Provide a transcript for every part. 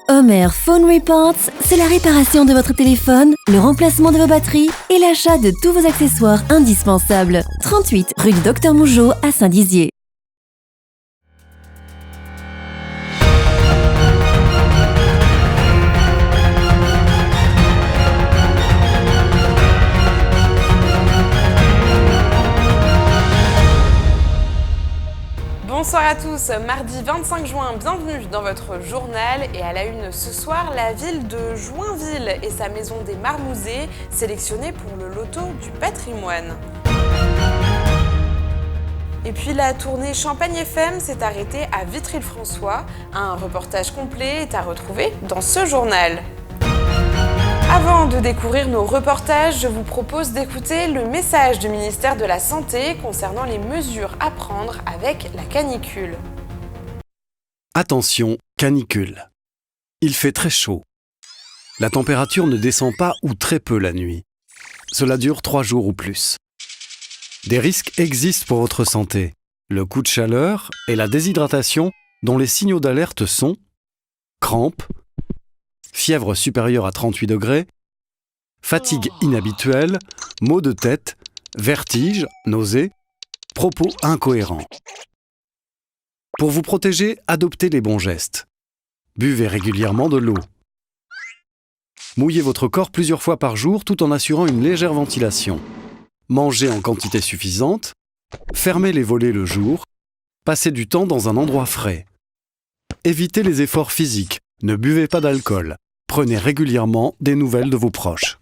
Homer Phone Reports, c'est la réparation de votre téléphone, le remplacement de vos batteries et l'achat de tous vos accessoires indispensables. 38 rue du Docteur Mougeot à Saint-Dizier. Bonsoir à tous, mardi 25 juin, bienvenue dans votre journal et à la une ce soir, la ville de Joinville et sa maison des Marmousets sélectionnée pour le loto du patrimoine. Et puis la tournée Champagne FM s'est arrêtée à Vitry-le-François. Un reportage complet est à retrouver dans ce journal. Avant de découvrir nos reportages, je vous propose d'écouter le message du ministère de la Santé concernant les mesures à prendre avec la canicule. Attention, canicule. Il fait très chaud. La température ne descend pas ou très peu la nuit. Cela dure 3 jours ou plus. Des risques existent pour votre santé. Le coup de chaleur et la déshydratation dont les signaux d'alerte sont crampes, fièvre supérieure à 38 degrés, fatigue inhabituelle, maux de tête, vertiges, nausées, propos incohérents. Pour vous protéger, adoptez les bons gestes. Buvez régulièrement de l'eau. Mouillez votre corps plusieurs fois par jour tout en assurant une légère ventilation. Mangez en quantité suffisante. Fermez les volets le jour. Passez du temps dans un endroit frais. Évitez les efforts physiques. Ne buvez pas d'alcool. Prenez régulièrement des nouvelles de vos proches.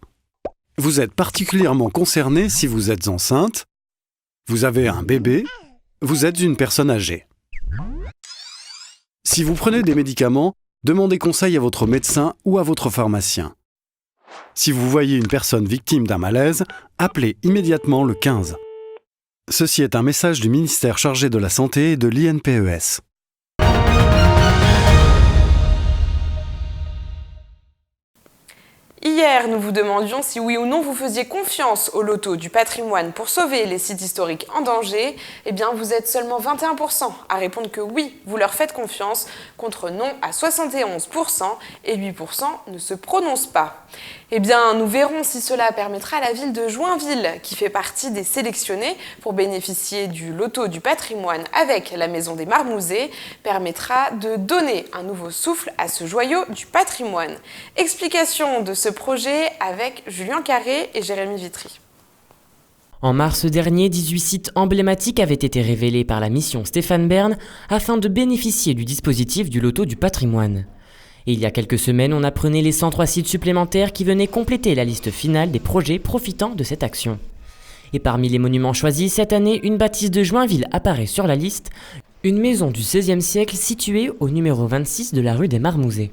Vous êtes particulièrement concerné si vous êtes enceinte, vous avez un bébé, vous êtes une personne âgée. Si vous prenez des médicaments, demandez conseil à votre médecin ou à votre pharmacien. Si vous voyez une personne victime d'un malaise, appelez immédiatement le 15. Ceci est un message du ministère chargé de la Santé et de l'INPES. Hier, nous vous demandions si oui ou non vous faisiez confiance au loto du patrimoine pour sauver les sites historiques en danger. Eh bien, vous êtes seulement 21% à répondre que oui, vous leur faites confiance, contre non à 71% et 8% ne se prononcent pas. Eh bien, nous verrons si cela permettra à la ville de Joinville, qui fait partie des sélectionnés pour bénéficier du loto du patrimoine avec la maison des Marmousets, permettra de donner un nouveau souffle à ce joyau du patrimoine. Explication de ce projet avec Julien Carré et Jérémy Vitry. En mars dernier, 18 sites emblématiques avaient été révélés par la mission Stéphane Bern afin de bénéficier du dispositif du loto du patrimoine. Et il y a quelques semaines, on apprenait les 103 sites supplémentaires qui venaient compléter la liste finale des projets profitant de cette action. Et parmi les monuments choisis, cette année, une bâtisse de Joinville apparaît sur la liste, une maison du XVIe siècle située au numéro 26 de la rue des Marmousets.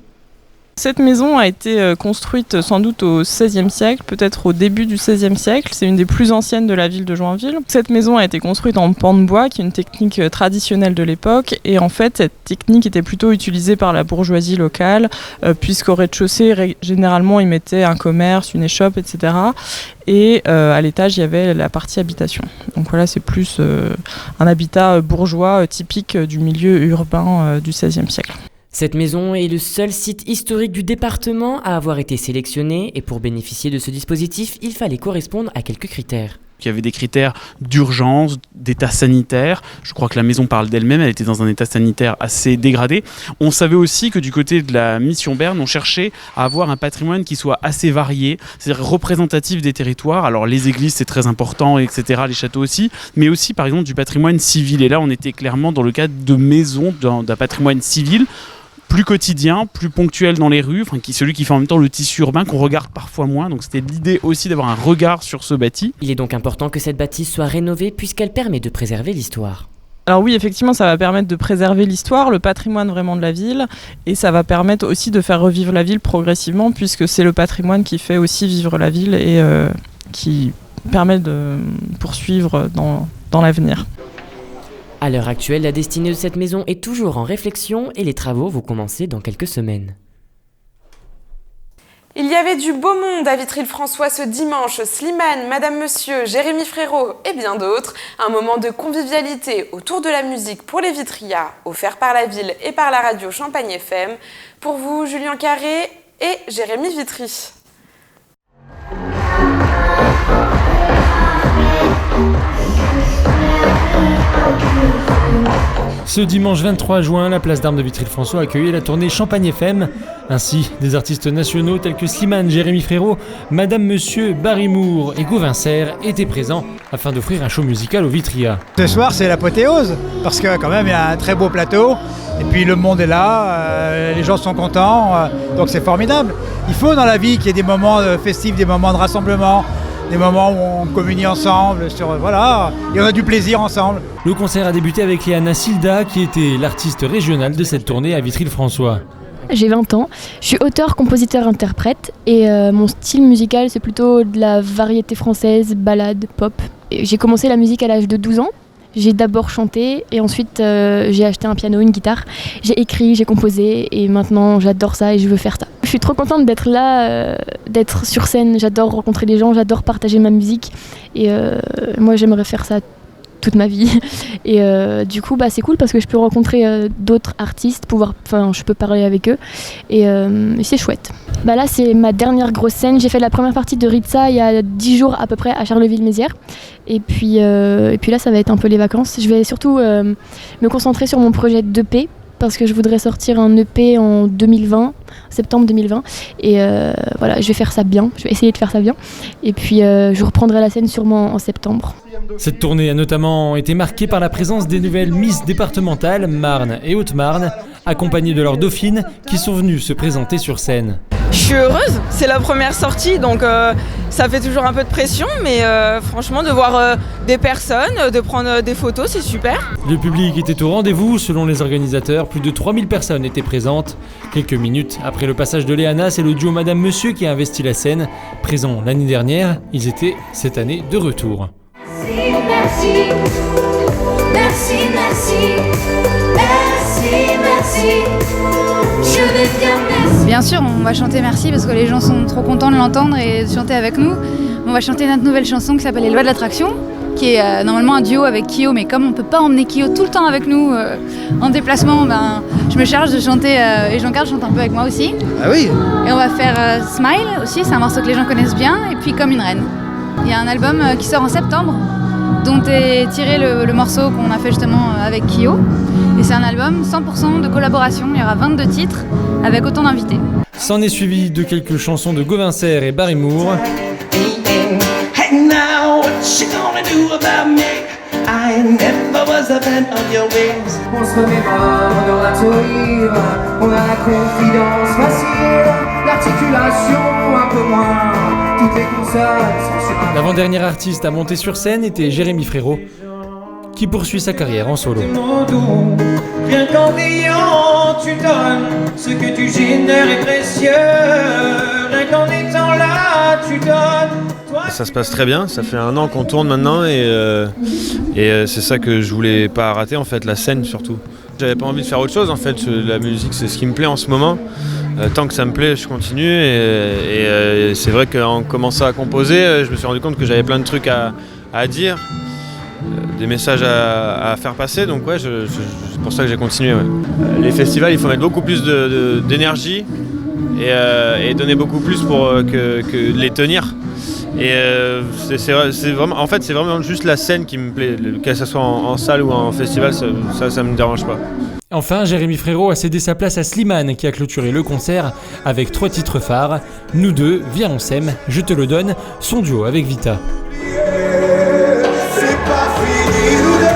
Cette maison a été construite sans doute au XVIe siècle, peut-être au début du XVIe siècle. C'est une des plus anciennes de la ville de Joinville. Cette maison a été construite en pan de bois, qui est une technique traditionnelle de l'époque. Et en fait, cette technique était plutôt utilisée par la bourgeoisie locale, puisqu'au rez-de-chaussée, généralement, ils mettaient un commerce, une échoppe, etc. Et à l'étage, il y avait la partie habitation. Donc voilà, c'est plus un habitat bourgeois typique du milieu urbain du XVIe siècle. Cette maison est le seul site historique du département à avoir été sélectionné et pour bénéficier de ce dispositif, il fallait correspondre à quelques critères. Il y avait des critères d'urgence, d'état sanitaire. Je crois que la maison parle d'elle-même, elle était dans un état sanitaire assez dégradé. On savait aussi que du côté de la mission Bern, on cherchait à avoir un patrimoine qui soit assez varié, c'est-à-dire représentatif des territoires. Alors les églises, c'est très important, etc., les châteaux aussi, mais aussi par exemple du patrimoine civil. Et là, on était clairement dans le cadre de maisons, d'un patrimoine civil, plus quotidien, plus ponctuel dans les rues, celui qui fait en même temps le tissu urbain qu'on regarde parfois moins. Donc c'était l'idée aussi d'avoir un regard sur ce bâti. Il est donc important que cette bâtisse soit rénovée puisqu'elle permet de préserver l'histoire. Alors oui, effectivement, ça va permettre de préserver l'histoire, le patrimoine vraiment de la ville, et ça va permettre aussi de faire revivre la ville progressivement, puisque c'est le patrimoine qui fait aussi vivre la ville et qui permet de poursuivre dans l'avenir. À l'heure actuelle, la destinée de cette maison est toujours en réflexion et les travaux vont commencer dans quelques semaines. Il y avait du beau monde à Vitry-le-François ce dimanche. Slimane, Madame Monsieur, Jérémy Frérot et bien d'autres. Un moment de convivialité autour de la musique pour les Vitrias, offert par la ville et par la radio Champagne FM. Pour vous, Julien Carré et Jérémy Vitry. Ce dimanche 23 juin, la place d'Armes de Vitry-le-François accueillait la tournée Champagne FM. Ainsi, des artistes nationaux tels que Slimane, Jérémy Frérot, Madame Monsieur, Barry Moore et Gauvin Serre étaient présents afin d'offrir un show musical aux Vitrias. Ce soir, c'est l'apothéose, parce que quand même, il y a un très beau plateau, et puis le monde est là, les gens sont contents, donc c'est formidable. Il faut dans la vie qu'il y ait des moments festifs, des moments de rassemblement, des moments où on communie ensemble, voilà, et on a du plaisir ensemble. Le concert a débuté avec Léana Silda, qui était l'artiste régionale de cette tournée à Vitry-le-François. J'ai 20 ans, je suis auteur, compositeur, interprète et mon style musical c'est plutôt de la variété française, ballade, pop. Et j'ai commencé la musique à l'âge de 12 ans. J'ai d'abord chanté et ensuite j'ai acheté un piano, une guitare. J'ai écrit, j'ai composé et maintenant j'adore ça et je veux faire ça. Je suis trop contente d'être là, d'être sur scène. J'adore rencontrer des gens, j'adore partager ma musique et moi j'aimerais faire ça toute ma vie. Et du coup c'est cool parce que je peux rencontrer d'autres artistes, je peux parler avec eux et c'est chouette. Là c'est ma dernière grosse scène. J'ai fait la première partie de Ritza il y a 10 jours à peu près à Charleville-Mézières. Et puis là ça va être un peu les vacances. Je vais surtout me concentrer sur mon projet d'EP parce que je voudrais sortir un EP en 2020, septembre 2020. Et je vais faire ça bien, je vais essayer de faire ça bien. Et puis je reprendrai la scène sûrement en septembre. Cette tournée a notamment été marquée par la présence des nouvelles Miss départementales, Marne et Haute-Marne, accompagnées de leurs dauphines qui sont venues se présenter sur scène. Je suis heureuse, c'est la première sortie donc ça fait toujours un peu de pression mais franchement de voir des personnes, de prendre des photos c'est super. Le public était au rendez-vous selon les organisateurs, plus de 3000 personnes étaient présentes. Quelques minutes après le passage de Léana, c'est le duo Madame Monsieur qui a investi la scène. Présents l'année dernière, ils étaient cette année de retour. Merci, merci, je vais bien, merci. Bien sûr, on va chanter merci parce que les gens sont trop contents de l'entendre et de chanter avec nous. On va chanter notre nouvelle chanson qui s'appelle Les Lois de l'Attraction, qui est normalement un duo avec Kyo, mais comme on ne peut pas emmener Kyo tout le temps avec nous en déplacement, je me charge de chanter et Jean-Carl chante un peu avec moi aussi. Ah oui. Et on va faire Smile aussi, c'est un morceau que les gens connaissent bien, et puis Comme une reine. Il y a un album qui sort en septembre, dont est tiré le morceau qu'on a fait justement avec Kyo. Et c'est un album 100% de collaboration, il y aura 22 titres avec autant d'invités. S'en est suivi de quelques chansons de Gauvin Serre et Barry Moore. On se remémore dans la tour, on a la confidence facile, l'articulation un peu moins, toutes les consonnes sont super. L'avant-dernier artiste à monter sur scène était Jérémy Frérot, qui poursuit sa carrière en solo. Rien qu'en ayant, tu donnes, ce que tu génères est précieux. Rien qu'en étant là, tu donnes. Ça se passe très bien, ça fait 1 an qu'on tourne maintenant et c'est ça que je voulais pas rater en fait, la scène surtout. J'avais pas envie de faire autre chose en fait, la musique c'est ce qui me plaît en ce moment. Tant que ça me plaît, je continue et c'est vrai qu'en commençant à composer, je me suis rendu compte que j'avais plein de trucs à dire, des messages à faire passer, donc ouais, c'est pour ça que j'ai continué. Ouais. Les festivals, il faut mettre beaucoup plus d'énergie et donner beaucoup plus pour que les tenir. Et c'est vraiment, en fait, c'est vraiment juste la scène qui me plaît, que ce soit en salle ou en festival, ça me dérange pas. Enfin, Jérémy Frérot a cédé sa place à Slimane qui a clôturé le concert avec 3 titres phares. Nous deux, Viens on s'aime, Je te le donne, son duo avec Vita. C'est pas fini nous deux,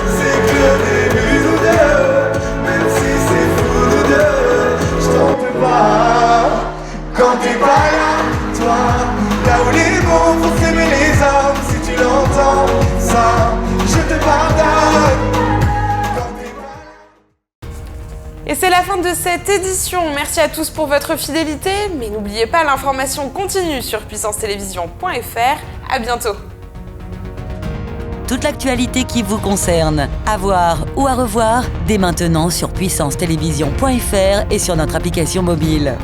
c'est que le début nous deux, même si c'est fou nous deux, je t'en peux pas, quand t'es pas là, toi, là où les mots font s'aimer les hommes, si tu l'entends, ça, je te pardonne. Et c'est la fin de cette édition. Merci à tous pour votre fidélité, mais n'oubliez pas, l'information continue sur puissancetélévision.fr. À bientôt. Toute l'actualité qui vous concerne, à voir ou à revoir, dès maintenant sur puissancetélévision.fr et sur notre application mobile.